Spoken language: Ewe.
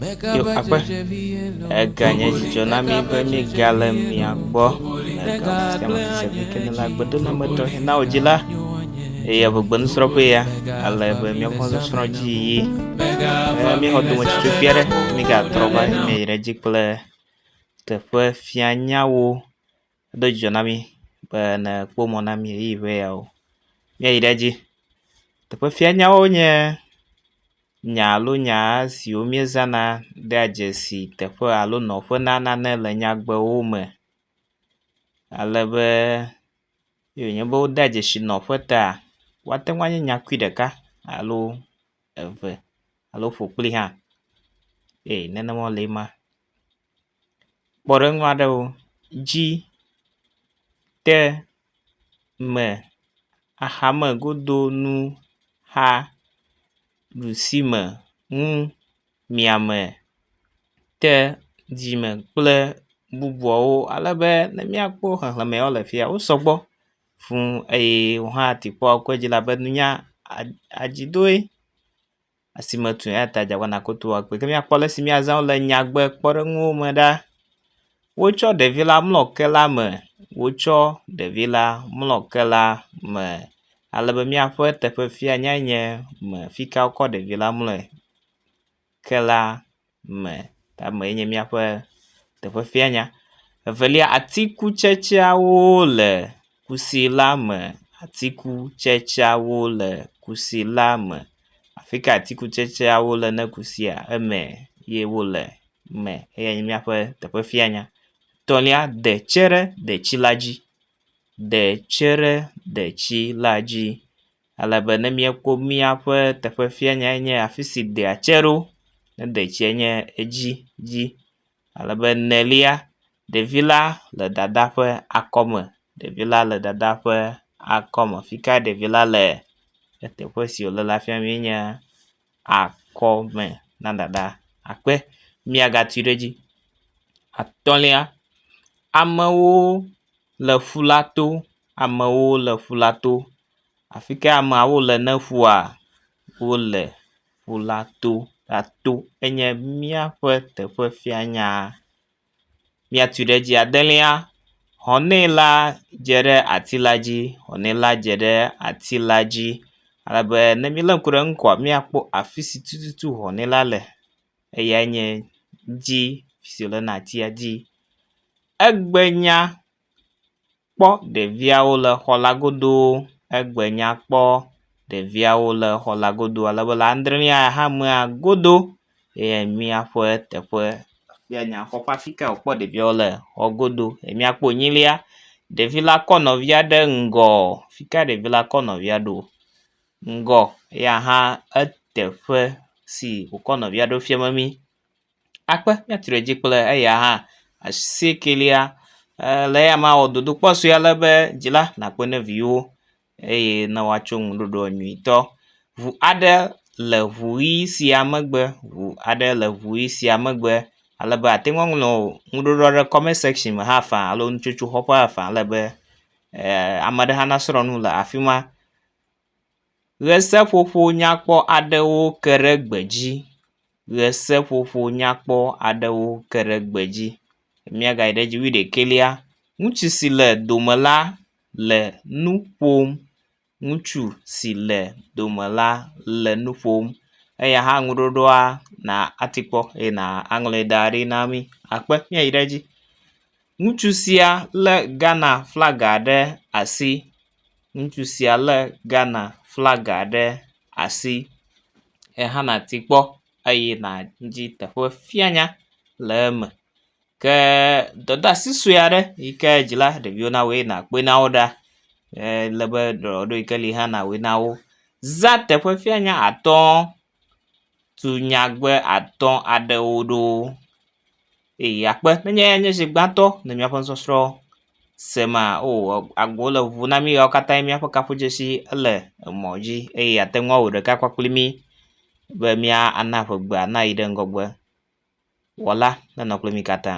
Yo apa ganya jona mi be mi gale mi agbo ga muska ma se mi ken la gbedo na meto na ojila ya bu gbon sro pe ya ala be mi ko sro ji mi hodu mo chichu piere mi ga trova mi reji ple te fe fianyawo do jona mi be na po mo na mi yi be ya o mi reji te fe fianyawo nye nyalo nya si o mi zana da jesi teƒe alo nɔƒe nana le nyagbewo me alebe yenye be woda dzesi nɔƒe ta woate ŋu anye nyakui ɖeka alo eve alo ƒokpli hã nenema le ma kpɔɖeŋu aɖewo dzi te me axame godo nu xa ɖusime ŋu miame te dzime kple bubuawo alebe ne miakpɔ xexleme yawo le fia wo sɔgbɔ fũu eye wohã tikpɔ ku dzi labe nunya adzidoe asimetu ya ta dzagba koto akpe ke miakpɔ le si miazã le nyagbe kpɔɖeŋuwo me ɖa wotsɔ ɖevi la mlɔ ke la me alebe miaƒe teƒe fia nye me fika wokɔ ɖevi la mlɔe ke la me tame nye miaƒe teƒe fianya. Evelia atikutsetseawo le kusi la me afika atikutsetseawo le ne kusia eme ye wo le me eya nye miaƒe teƒe fianya. Etɔ̃lia detse ɖe detsi la dzi alebe ne miekpɔ miaƒe teƒe fianya nye afi si dea tse ɖo ne detsia nye edzi dzi alebe enelia ɖevi la le dada ƒe akɔme fika ɖevi la le teƒe si wole la fia mi nye akɔme na dada akpe miagatui ɖe dzi. Atɔ̃lia amewo le ƒu la to afike ameawo le ne ƒua wole ƒu la to enye miaƒe teƒe fianya. Miatui ɖe dzi. Adelia xɔne la dze ɖe ati la dzi alebe ne milé ŋku ɖe ŋu koa miakpɔ afi si tututu xɔne la le eya nye dzi si wole na atia dzi. Egbenya kpɔ ɖeviawo le xɔ la godo alebe le adrelia hã mea godo ye miaƒe teƒe fianya xɔ ƒe afika wokpɔ ɖeviawo le xɔ godo. Miakpɔ enyilia ɖevi la kɔ nɔvia ɖe ŋgɔ fika ɖevi la kɔ nɔvia ɖo ŋgɔ ya hã eteƒe si wokɔ nɔvia ɖo fiame mi akpe miatui ɖe dzi kple eya hã. Asiekelia le eya ma wɔ dodokpɔ sue alebe dzila nakpe ne viwo eye ne woatso ŋuɖoɖo nyuitɔ. Ʋu aɖe le ʋu ɣi sia megbe alebe ate ŋu aŋlɔ ŋuɖoɖo ɖe comment section me hã faa alo nutsotso xɔƒe hã faa alebe ame ɖe hã nasrɔ̃nu le afi ma. Ɣeseƒoƒo nyakpɔ aɖewo ke ɖe gbe dzi. Miagayi ɖe dzi 11lia ŋutsu si le dome la le nu ƒom eya hã ŋuɖoɖoa na atikpɔ eye na aŋlɔe da ɖi na mi akpe miayi ɖe dzi. Ŋutsu sia le Ghana flaga ɖe asi ehã na tikpɔ eye na dzi teƒe fianya le eme ke dɔdeasi sue aɖe yike dzila ɖeviwo na woe na kpe na wo ɖa lebe ɖɔɖɔ yike li hã na woe na wo zã teƒe fianya atɔ̃ tu nyagbe atɔ̃ aɖewo ɖo eye akpe nenye nye zi gbãtɔ ne miaƒe sɔsrɔ̃ sema agbo le ʋu na mi yawo katã miaƒe kaƒodzesi ele emɔ dzi eye ate ŋu awɔ ɖeka kpakpli mi be mia ana ƒegbe ana yi ɖe ŋgɔgbe wɔla nenɔ kple mi katã.